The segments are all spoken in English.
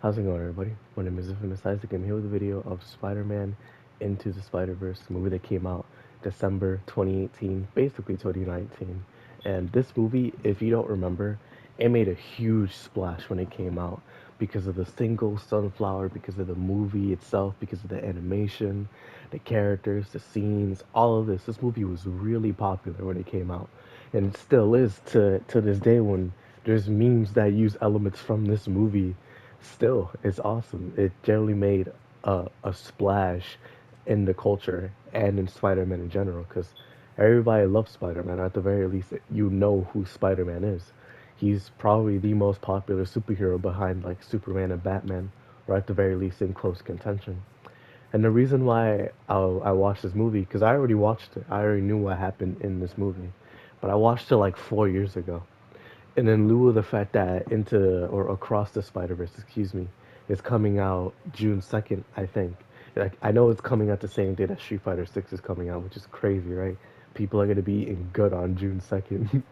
How's it going, everybody? My name is Infamous Isaac. I'm here with a video of Spider-Man Into the Spider-Verse, a movie that came out December 2018, basically 2019. And this movie, if you don't remember, it made a huge splash when it came out because of the single Sunflower, because of the movie itself, because of the animation, the characters, the scenes, all of this. This movie was really popular when it came out, and it still is to this day when there's memes that use elements from this movie. Still, it's awesome. It generally made a splash in the culture and in Spider-Man in general because everybody loves Spider-Man. At the very least, you know who Spider-Man is. He's probably the most popular superhero behind like Superman and Batman, or at the very least in close contention. And the reason why I watched this movie, because I already watched it, I already knew what happened in this movie, but I watched it like 4 years ago. And in lieu of the fact that Into or Across the Spider Verse, excuse me, is coming out June 2nd, I think. Like I know it's coming out the same day that Street Fighter 6 is coming out, which is crazy, right? People are gonna be eating good on June 2nd.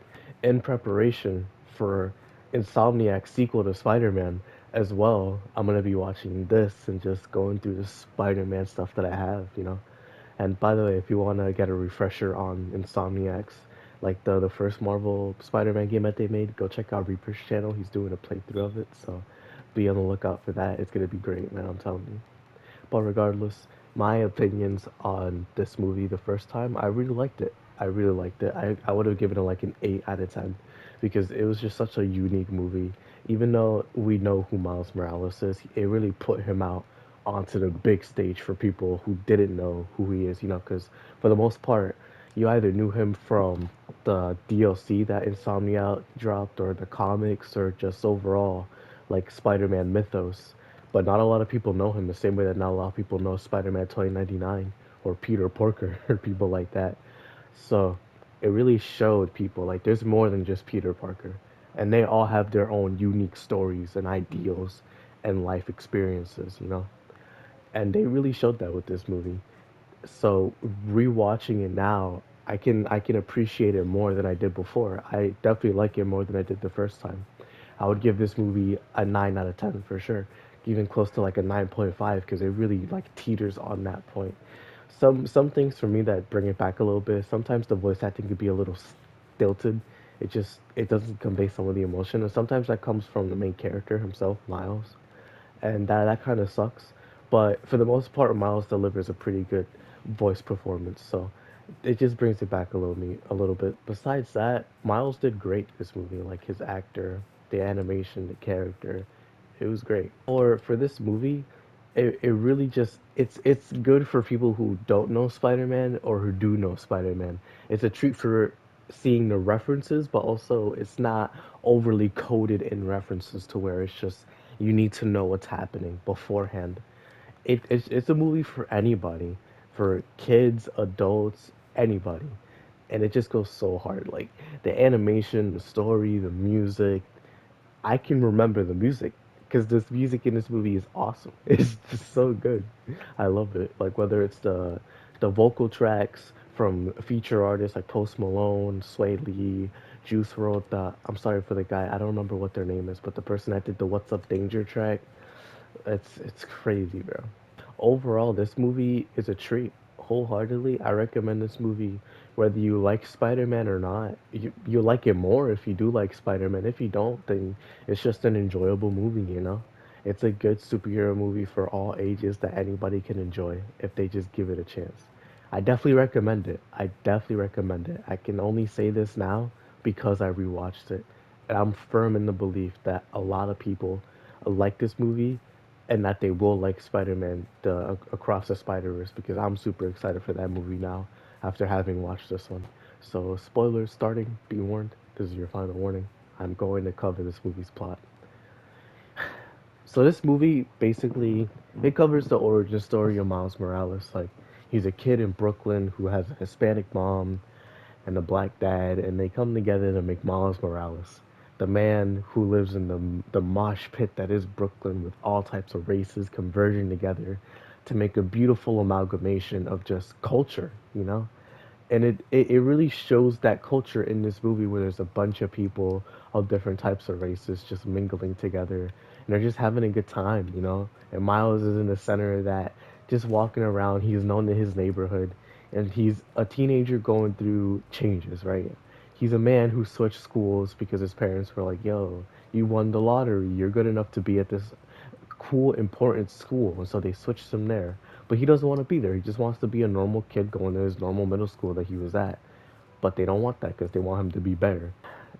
In preparation for Insomniac's sequel to Spider-Man as well, I'm gonna be watching this and just going through the Spider-Man stuff that I have. And by the way, if you want to get a refresher on Insomniacs, like the first Marvel Spider-Man game that they made, go check out Reaper's channel. He's doing a playthrough of it, so be on the lookout for that. It's gonna be great, man. I'm telling you. But regardless, my opinions on this movie the first time, I really liked it. I really liked it. I would have given it like an 8 out of 10 because it was just such a unique movie. Even though we know who Miles Morales is, it really put him out onto the big stage for people who didn't know who he is, because for the most part, you either knew him from the DLC that Insomnia dropped or the comics or just overall like Spider-Man mythos, but not a lot of people know him the same way that not a lot of people know Spider-Man 2099 or Peter Parker or people like that. So it really showed people like there's more than just Peter Parker, and they all have their own unique stories and ideals and life experiences. And they really showed that with this movie. So rewatching it now, I can appreciate it more than I did before. I definitely like it more than I did the first time. I would give this movie a 9 out of 10 for sure, even close to like a 9.5 because it really like teeters on that point. Some things for me that bring it back a little bit. Sometimes the voice acting could be a little stilted. It doesn't convey some of the emotion, and sometimes that comes from the main character himself, Miles, and that kind of sucks. But for the most part, Miles delivers a pretty good voice performance, so it just brings it back a little bit. Besides that, Miles did great this movie, like his actor, the animation, the character, it was great. For this movie, it really just it's good for people who don't know Spider-Man or who do know Spider-Man. It's a treat for seeing the references, but also it's not overly coded in references to where it's just you need to know what's happening beforehand. It's a movie for anybody, for kids, adults, anybody, and it just goes so hard. Like the animation, the story, the music, I can remember the music because this music in this movie is awesome. It's just so good. I love it. Like whether it's the vocal tracks from feature artists like Post Malone, Sway Lee, Juice WRLD. I'm sorry for the guy. I don't remember what their name is, but the person that did the "What's Up Danger" track. It's crazy, bro. Overall, this movie is a treat. Wholeheartedly, I recommend this movie whether you like Spider-Man or not. You like it more if you do like Spider-Man. If you don't, then it's just an enjoyable movie. It's a good superhero movie for all ages that anybody can enjoy if they just give it a chance. I definitely recommend it. I definitely recommend it. I can only say this now because I rewatched it. And I'm firm in the belief that a lot of people like this movie and that they will like Spider-Man the Across the Spider-Verse because I'm super excited for that movie now after having watched this one. So spoilers starting, be warned, this is your final warning. I'm going to cover this movie's plot. So this movie basically it covers the origin story of Miles Morales. Like he's a kid in Brooklyn who has a Hispanic mom and a black dad, and they come together to make Miles Morales, the man who lives in the mosh pit that is Brooklyn, with all types of races converging together to make a beautiful amalgamation of just culture. And it really shows that culture in this movie where there's a bunch of people of different types of races just mingling together and they're just having a good time, you know. And Miles is in the center of that, just walking around. He's known in his neighborhood, and he's a teenager going through changes, right? He's a man who switched schools because his parents were like, "Yo, you won the lottery. You're good enough to be at this cool, important school," and so they switched him there. But he doesn't want to be there. He just wants to be a normal kid going to his normal middle school that he was at. But they don't want that because they want him to be better.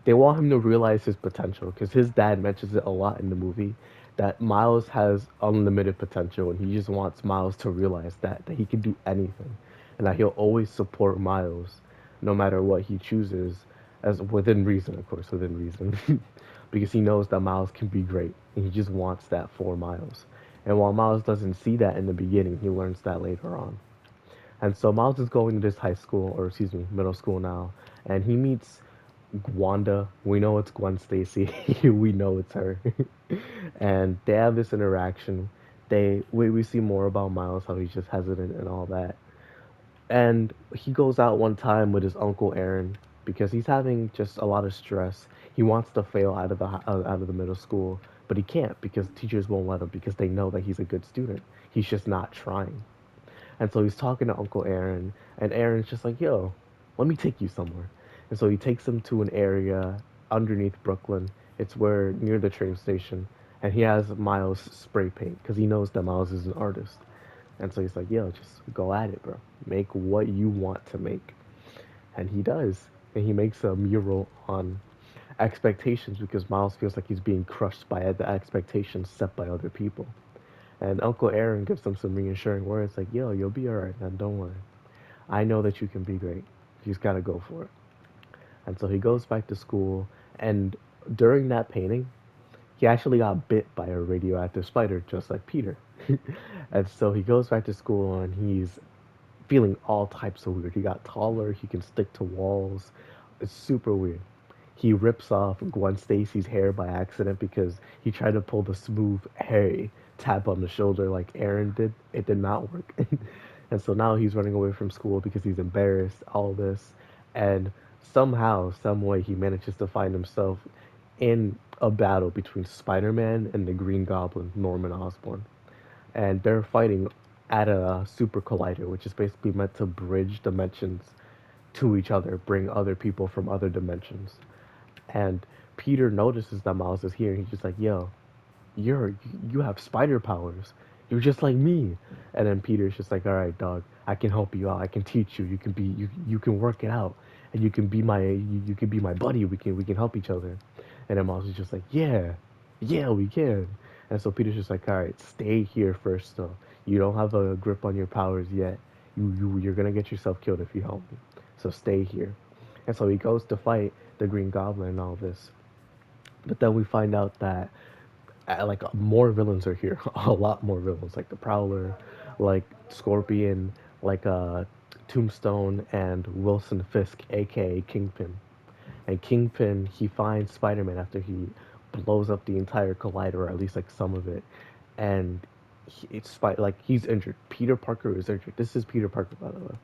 They want him to realize his potential because his dad mentions it a lot in the movie that Miles has unlimited potential and he just wants Miles to realize that he can do anything and that he'll always support Miles no matter what he chooses, as within reason, of course, within reason. Because he knows that Miles can be great and he just wants that for Miles. And while Miles doesn't see that in the beginning, he learns that later on. And so Miles is going to this high school, or excuse me, middle school now, and he meets Wanda. We know it's Gwen Stacy. We know it's her. And they have this interaction. We see more about Miles, how he's just hesitant and all that. And he goes out one time with his uncle Aaron because he's having just a lot of stress. He wants to fail out of the middle school, but he can't because teachers won't let him because they know that he's a good student. He's just not trying. And so he's talking to Uncle Aaron, and Aaron's just like, "Yo, let me take you somewhere." And so he takes him to an area underneath Brooklyn. It's where near the train station, and he has Miles spray paint because he knows that Miles is an artist. And so he's like, "Yo, just go at it, bro. Make what you want to make." And he does. And he makes a mural on expectations because Miles feels like he's being crushed by the expectations set by other people. And Uncle Aaron gives him some reassuring words like, "Yo, you'll be alright, man. Don't worry. I know that you can be great. You just gotta go for it." And so he goes back to school, and during that painting, he actually got bit by a radioactive spider, just like Peter. And so he goes back to school, and he's feeling all types of weird. He got taller, he can stick to walls. It's super weird. He rips off Gwen Stacy's hair by accident because he tried to pull the smooth hair tap on the shoulder like Aaron did. It did not work. And so now he's running away from school because he's embarrassed, all this. And somehow, some way, he manages to find himself in a battle between Spider-Man and the Green Goblin, Norman Osborn. And they're fighting at a super collider, which is basically meant to bridge dimensions to each other, bring other people from other dimensions. And Peter notices that Miles is here. He's just like, "Yo, you're you have spider powers. You're just like me." And then Peter's just like, "All right, dog. I can help you out. I can teach you. You can work it out, and you can be my buddy. We can help each other." And then Miles is just like, "Yeah, yeah, we can." And so Peter's just like, "All right, stay here first, though. You don't have a grip on your powers yet. You're gonna get yourself killed if you help me. So stay here." And so he goes to fight the Green Goblin and all this. But then we find out that like more villains are here, a lot more villains, like the Prowler, like Scorpion, like Tombstone, and Wilson Fisk, aka Kingpin. And Kingpin, he finds Spider-Man after he blows up the entire collider, or at least like some of it, and like he's injured. Peter Parker is injured. This is Peter Parker, by the way,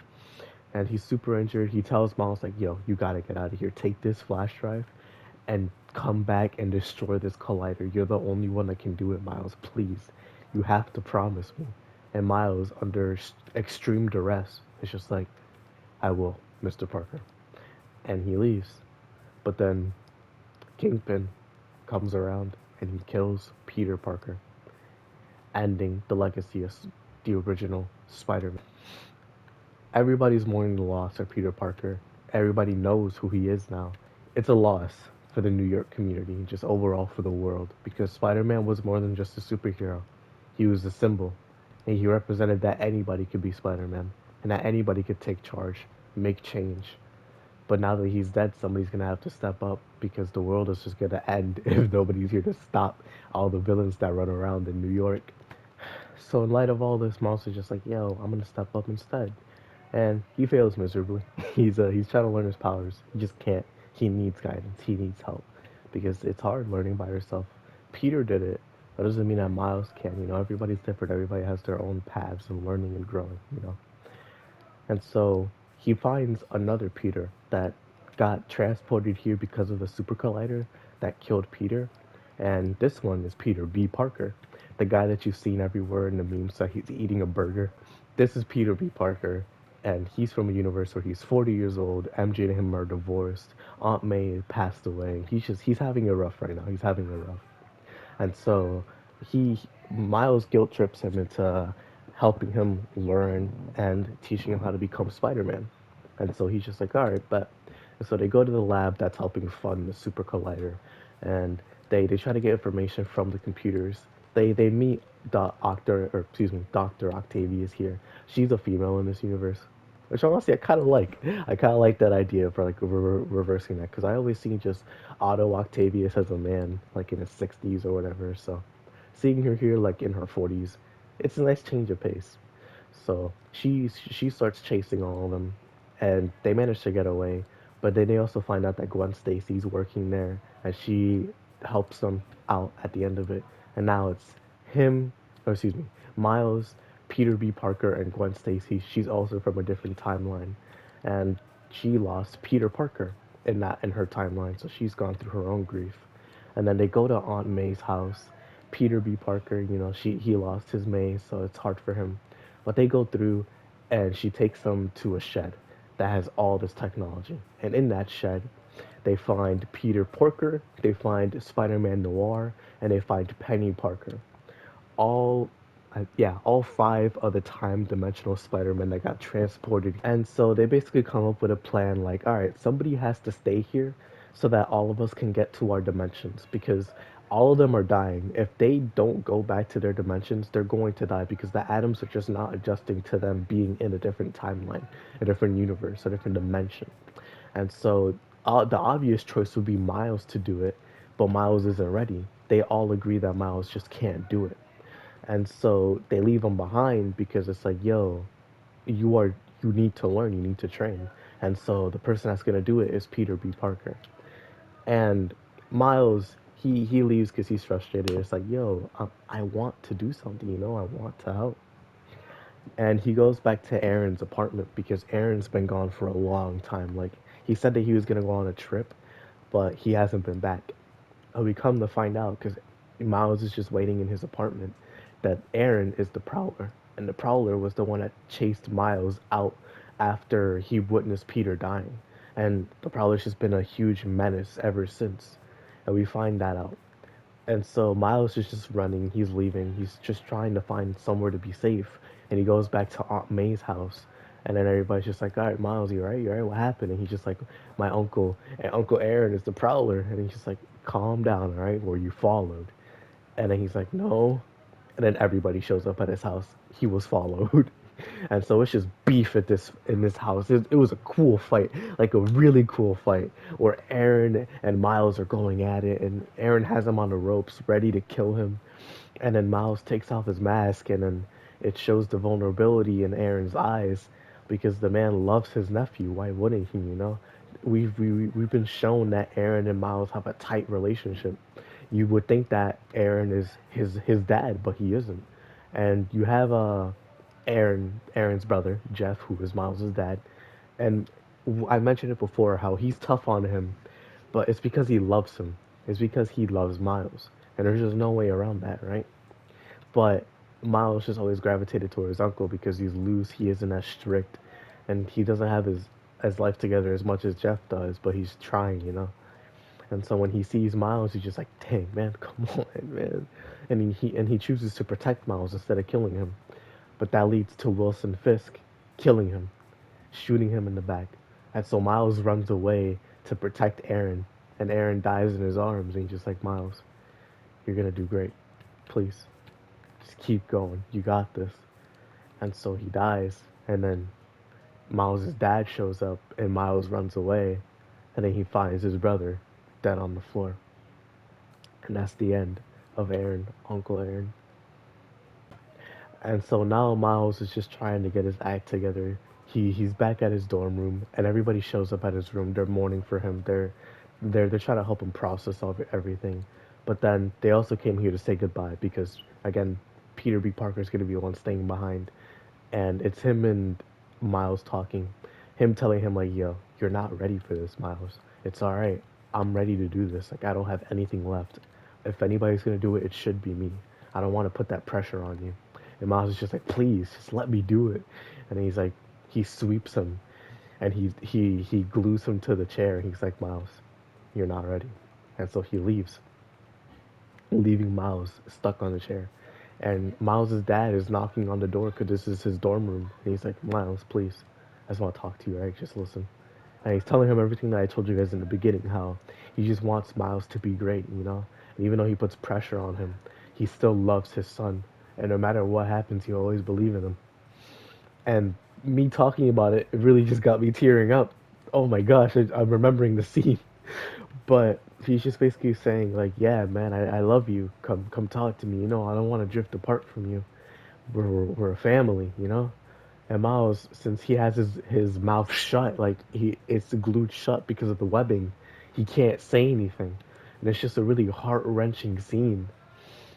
and he's super injured. He tells Miles like, "Yo, you gotta get out of here. Take this flash drive and come back and destroy this collider. You're the only one that can do it, Miles. Please, you have to promise me." And Miles, under extreme duress, is just like, "I will, Mr. Parker." And he leaves. But then Kingpin comes around and he kills Peter Parker, ending the legacy of the original Spider-Man. Everybody's mourning the loss of Peter Parker. Everybody knows who he is now. It's a loss for the New York community, just overall for the world, because Spider-Man was more than just a superhero. He was a symbol, and he represented that anybody could be Spider-Man, and that anybody could take charge, make change. But now that he's dead, somebody's gonna have to step up because the world is just gonna end if nobody's here to stop all the villains that run around in New York. So in light of all this, Miles is just like, "Yo, I'm gonna step up instead." And he fails miserably. He's trying to learn his powers. He just can't. He needs guidance. He needs help because it's hard learning by yourself. Peter did it. That doesn't mean that Miles can. You know, everybody's different. Everybody has their own paths of learning and growing. You know, and so he finds another Peter that got transported here because of the super collider that killed Peter, And this one is Peter B. Parker, the guy that you've seen everywhere in the memes that he's eating a burger. This is Peter B. Parker, and he's from a universe where he's 40 years old. MJ and him are divorced. Aunt May passed away. He's having it rough right now. He's having it rough. And so he Miles guilt trips him into helping him learn and teaching him how to become Spider-Man. And so he's just like, all right, but and so they go to the lab that's helping fund the super collider, and they try to get information from the computers. They meet Doctor Octavius here. She's a female in this universe, which honestly I kind of like. I kind of like that idea for like reversing that because I always seen just Otto Octavius as a man, like in his 60s or whatever. So seeing her here like in her 40s, it's a nice change of pace. So she starts chasing all of them, and they manage to get away. But then they also find out that Gwen Stacy's working there, and she helps them out at the end of it. And now it's him, or excuse me, Miles, Peter B. Parker, and Gwen Stacy. She's also from a different timeline, and she lost Peter Parker in her timeline, so she's gone through her own grief. And then they go to Aunt May's house. Peter B. Parker, he lost his May, so it's hard for him. But they go through, and she takes them to a shed that has all this technology. And in that shed, they find Peter Parker, they find Spider-Man Noir, and they find Penny Parker. All all five of the time dimensional Spider-Man that got transported. And so they basically come up with a plan like, all right, somebody has to stay here so that all of us can get to our dimensions because all of them are dying. If they don't go back to their dimensions, they're going to die because the atoms are just not adjusting to them being in a different timeline, a different universe, a different dimension. And so the obvious choice would be Miles to do it, but Miles isn't ready. They all agree that Miles just can't do it. And so they leave him behind because it's like, yo, you need to learn, you need to train. And so the person that's gonna do it is Peter B. Parker. And Miles, he leaves because he's frustrated. It's like, yo, I want to do something, I want to help. And he goes back to Aaron's apartment because Aaron's been gone for a long time. Like he said that he was gonna go on a trip, but he hasn't been back. We come to find out because Miles is just waiting in his apartment that Aaron is the Prowler, and the Prowler was the one that chased Miles out after he witnessed Peter dying, and the Prowler's just been a huge menace ever since, and we find that out. And so Miles is just running, he's leaving, he's just trying to find somewhere to be safe. And he goes back to Aunt May's house. And then everybody's just like, all right, Miles, you right? You right? What happened? And he's just like, my uncle, and Uncle Aaron is the Prowler. And he's just like, calm down, all right? Were you followed? And then he's like, no. And then everybody shows up at his house. He was followed. And so it's just beef at this in this house. It was a cool fight, like a really cool fight, where Aaron and Miles are going at it, and Aaron has him on the ropes, ready to kill him. And then Miles takes off his mask, and then it shows the vulnerability in Aaron's eyes, because the man loves his nephew. Why wouldn't he? We've been shown that Aaron and Miles have a tight relationship. You would think that Aaron is his dad, but he isn't. And you have Aaron's brother Jeff, who is Miles' dad, and I mentioned it before how he's tough on him, but it's because he loves him. It's because he loves Miles, and there's just no way around that, right? But Miles just always gravitated toward his uncle because he's loose, he isn't as strict, and he doesn't have his life together as much as Jeff does, but he's trying. And so when he sees Miles, he's just like, "Dang, man, come on, man!" And he chooses to protect Miles instead of killing him. But that leads to Wilson Fisk killing him, shooting him in the back. And so Miles runs away to protect Aaron, and Aaron dies in his arms, and he's just like, "Miles, you're gonna do great. Please, just keep going. You got this." And so he dies, and then Miles' dad shows up, and Miles runs away, and then he finds his brother dead on the floor. And that's the end of Aaron, Uncle Aaron. And so now Miles is just trying to get his act together. He's back at his dorm room, and everybody shows up at his room. They're mourning for him. They're trying to help him process all everything. But then they also came here to say goodbye because again, Peter B. Parker is going to be the one staying behind, and it's him and Miles talking. Him telling him like, "Yo, you're not ready for this, Miles. It's all right. I'm ready to do this. Like I don't have anything left, If anybody's gonna do it, it should be me. I don't want to put that pressure on you." And Miles is just like, "Please, just let me do it." And he's like, he sweeps him and he glues him to the chair. He's like, "Miles, you're not ready." And so he leaves, leaving Miles stuck on the chair. And Miles's dad is knocking on the door because this is his dorm room. And he's like, "Miles, please, I just want to talk to you, right? Just listen." And he's telling him everything that I told you guys in the beginning, how he just wants Miles to be great, you know? And even though he puts pressure on him, he still loves his son. And no matter what happens, he'll always believe in him. And me talking about it, it really just got me tearing up. Oh my gosh, I'm remembering the scene. But he's just basically saying, like, "Yeah, man, I love you. Come talk to me. You know, I don't want to drift apart from you. We're a family, you know?" And Miles, since he has his mouth shut, like it's glued shut because of the webbing, he can't say anything, and it's just a really heart wrenching scene.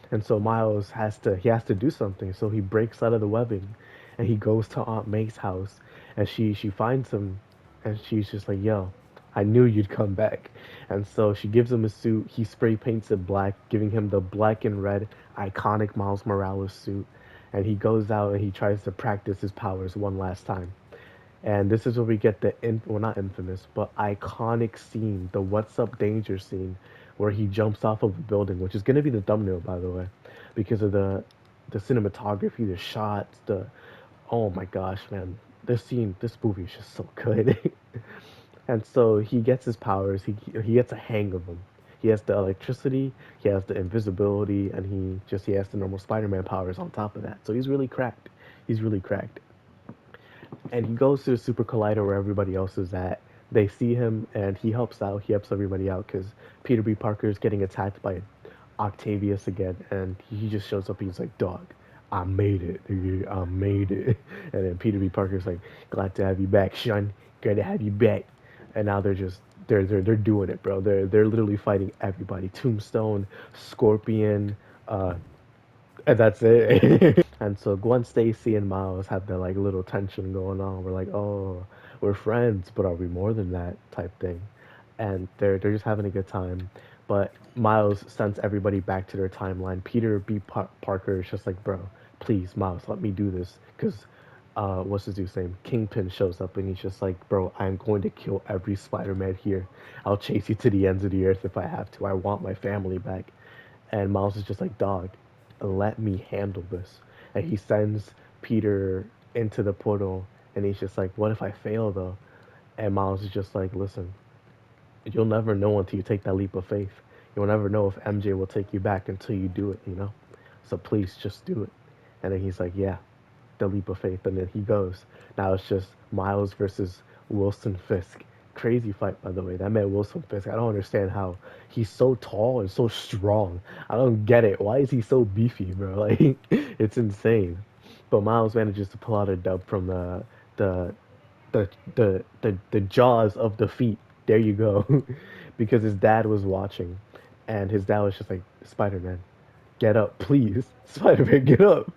And so Miles has to do something. So he breaks out of the webbing, and he goes to Aunt May's house, and she finds him, and she's just like, "Yo, I knew you'd come back." And so she gives him a suit. He spray paints it black, giving him the black and red iconic Miles Morales suit. And he goes out and he tries to practice his powers one last time. And this is where we get the well, not infamous, but iconic scene, the "What's Up Danger" scene, where he jumps off of a building, which is gonna be the thumbnail, by the way, because of the cinematography, the shots, the oh my gosh, man, this scene, this movie is just so good. And so he gets his powers. He gets a hang of them. He has the electricity, he has the invisibility, and he has the normal Spider-Man powers on top of that. So he's really cracked. He's really cracked. And he goes to the super collider where everybody else is at. They see him and he helps out. He helps everybody out because Peter B. Parker is getting attacked by Octavius again, and he just shows up. He's like, "Dog, I made it. Dude. I made it." And then Peter B. Parker's like, "Glad to have you back, Sean. Glad to have you back." And now they're doing it, bro. They're literally fighting everybody. Tombstone, Scorpion, uh, and that's it. And so Gwen Stacy and Miles have their like little tension going on. We're like, "Oh, we're friends, but are we more than that?" type thing. And they're just having a good time. But Miles sends everybody back to their timeline. Peter B. Parker is just like, "Bro, please, Miles, let me do this." Because what's his dude's name? Kingpin shows up and he's just like, "Bro, I'm going to kill every Spider-Man here. I'll chase you to the ends of the earth if I have to. I want my family back." And Miles is just like, "Dog, let me handle this." And he sends Peter into the portal, and he's just like, "What if I fail though?" And Miles is just like, "Listen, you'll never know until you take that leap of faith. You'll never know if MJ will take you back until you do it, you know? So please just do it." And then he's like, "Yeah, the leap of faith." And then he goes. Now it's just Miles versus Wilson Fisk. Crazy fight, by the way. That man Wilson Fisk, I don't understand how he's so tall and so strong. I don't get it. Why is he so beefy, bro? Like, it's insane. But Miles manages to pull out a dub from the the jaws of defeat. There you go. Because his dad was watching, and his dad was just like, "Spider-Man, get up, please. Spider-Man, get up."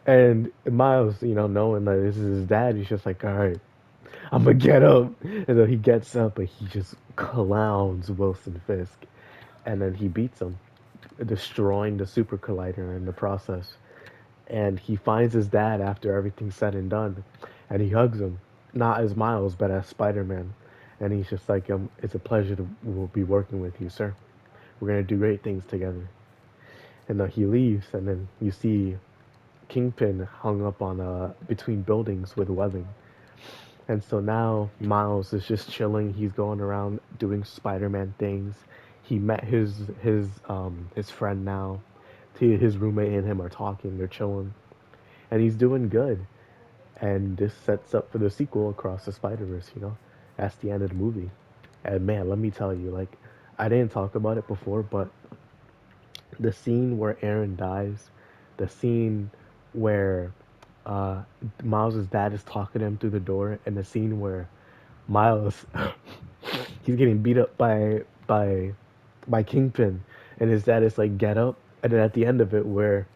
And Miles, you know, knowing that this is his dad, he's just like, "All right, I'm gonna get up." And then he gets up, but he just clowns Wilson Fisk, and then he beats him, destroying the super collider in the process. And he finds his dad after everything's said and done, and he hugs him, not as Miles, but as Spider-Man. And he's just like, "It's a pleasure to will be working with you, sir. We're gonna do great things together." And then he leaves, and then you see Kingpin hung up on between buildings with webbing. And so now Miles is just chilling. He's going around doing Spider-Man things. He met his friend now. His roommate and him are talking. They're chilling, and he's doing good. And this sets up for the sequel across the Spider-Verse. You know, that's the end of the movie. And man, let me tell you, like, I didn't talk about it before, but the scene where Aaron dies, the scene where uh, Miles' dad is talking to him through the door, and the scene where Miles he's getting beat up by Kingpin, and his dad is like, "Get up," and then at the end of it, where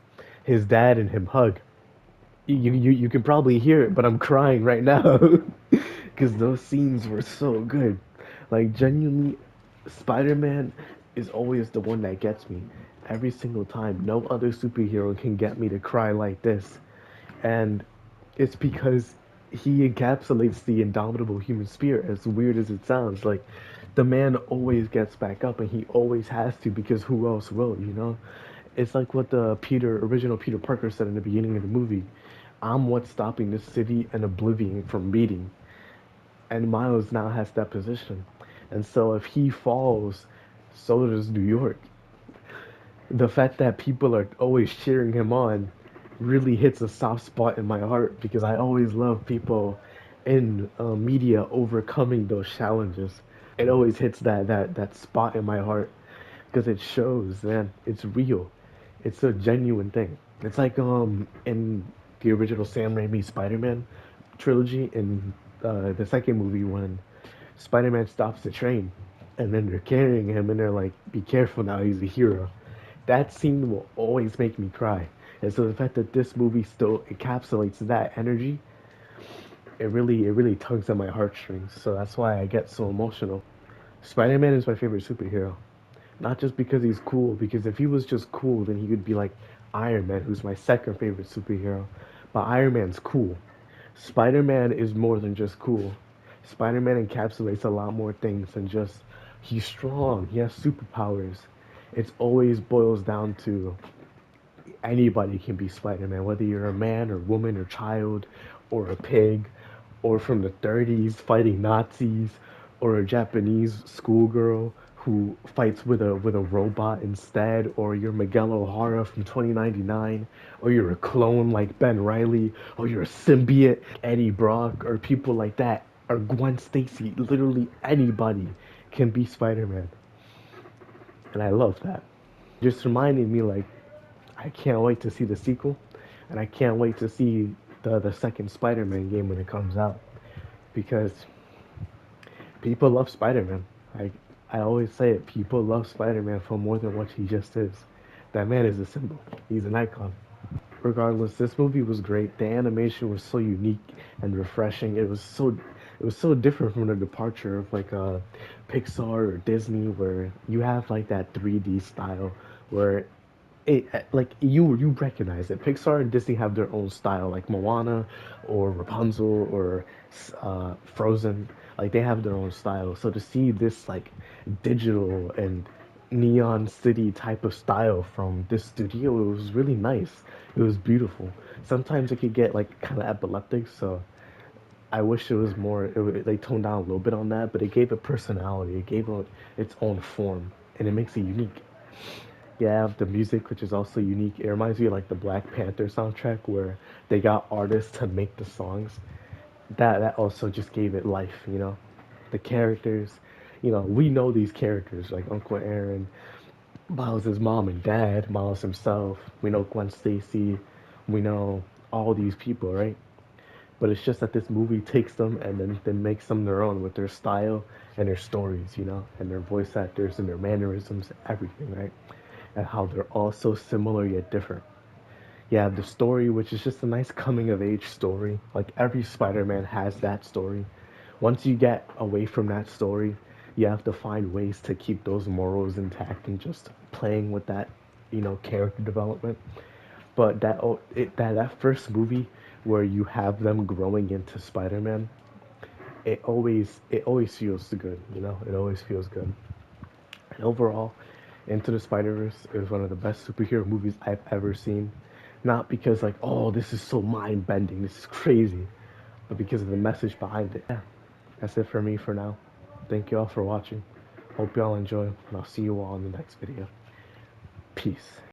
his dad and him hug, you can probably hear it, but I'm crying right now because those scenes were so good. Like genuinely, Spider-Man. is always the one that gets me every single time. No other superhero can get me to cry like this. And it's because he encapsulates the indomitable human spirit, as weird as it sounds. Like, the man always gets back up, and he always has to, because who else will, you know? It's like what the original Peter Parker said in the beginning of the movie. I'm what's stopping this city and Oblivion from meeting. And Miles now has that position. And so if he falls, so does New York. The fact that people are always cheering him on really hits a soft spot in my heart, because I always love people in media overcoming those challenges. It always hits that spot in my heart, because it shows, man, it's real. It's a genuine thing. It's like in the original Sam Raimi Spider-Man trilogy, in the second movie, when Spider-Man stops the train, and then they're carrying him, and they're like, "Be careful now, he's a hero." That scene will always make me cry. And so the fact that this movie still encapsulates that energy, it really tugs at my heartstrings. So that's why I get so emotional. Spider-Man is my favorite superhero. Not just because he's cool, because if he was just cool, then he would be like Iron Man, who's my second favorite superhero. But Iron Man's cool. Spider-Man is more than just cool. Spider-Man encapsulates a lot more things than just he's strong, he has superpowers. It always boils down to anybody can be Spider-Man, whether you're a man or woman or child or a pig or from the 30s fighting Nazis or a Japanese schoolgirl who fights with a robot instead, or you're Miguel O'Hara from 2099, or you're a clone like Ben Riley, or you're a symbiote Eddie Brock, or people like that, or Gwen Stacy. Literally anybody can be Spider-Man, and I love that. Just reminding me, like, I can't wait to see the sequel, and I can't wait to see the second Spider-Man game when it comes out, because people love Spider-Man. I always say it. People love Spider-Man for more than what he just is. That man is a symbol. He's an icon. Regardless, this movie was great. The animation was so unique and refreshing. It was so different from the departure of like Pixar or Disney, where you have like that 3D style where it like you recognize it. Pixar and Disney have their own style, like Moana or Rapunzel or Frozen. Like, they have their own style. So to see this like digital and neon city type of style from this studio, it was really nice. It was beautiful. Sometimes it could get like kind of epileptic, so I wish it was more. They toned down a little bit on that, but it gave it personality. It gave it its own form, and it makes it unique. You have the music, which is also unique. It reminds me of like the Black Panther soundtrack, where they got artists to make the songs. That also just gave it life, you know. The characters, we know these characters like Uncle Aaron, Miles' mom and dad, Miles himself. We know Gwen Stacy. We know all these people, right? But it's just that this movie takes them and then makes them their own with their style and their stories, and their voice actors and their mannerisms, everything, right? And how they're all so similar yet different. You have the story, which is just a nice coming of age story. Like, every Spider-Man has that story. Once you get away from that story, you have to find ways to keep those morals intact and just playing with that, character development. But that first movie where you have them growing into Spider-Man, it always feels good, It always feels good. And overall, Into the Spider-Verse is one of the best superhero movies I've ever seen. Not because like, oh, this is so mind-bending, this is crazy, but because of the message behind it. Yeah, that's it for me for now. Thank you all for watching. Hope you all enjoy, and I'll see you all in the next video. Peace.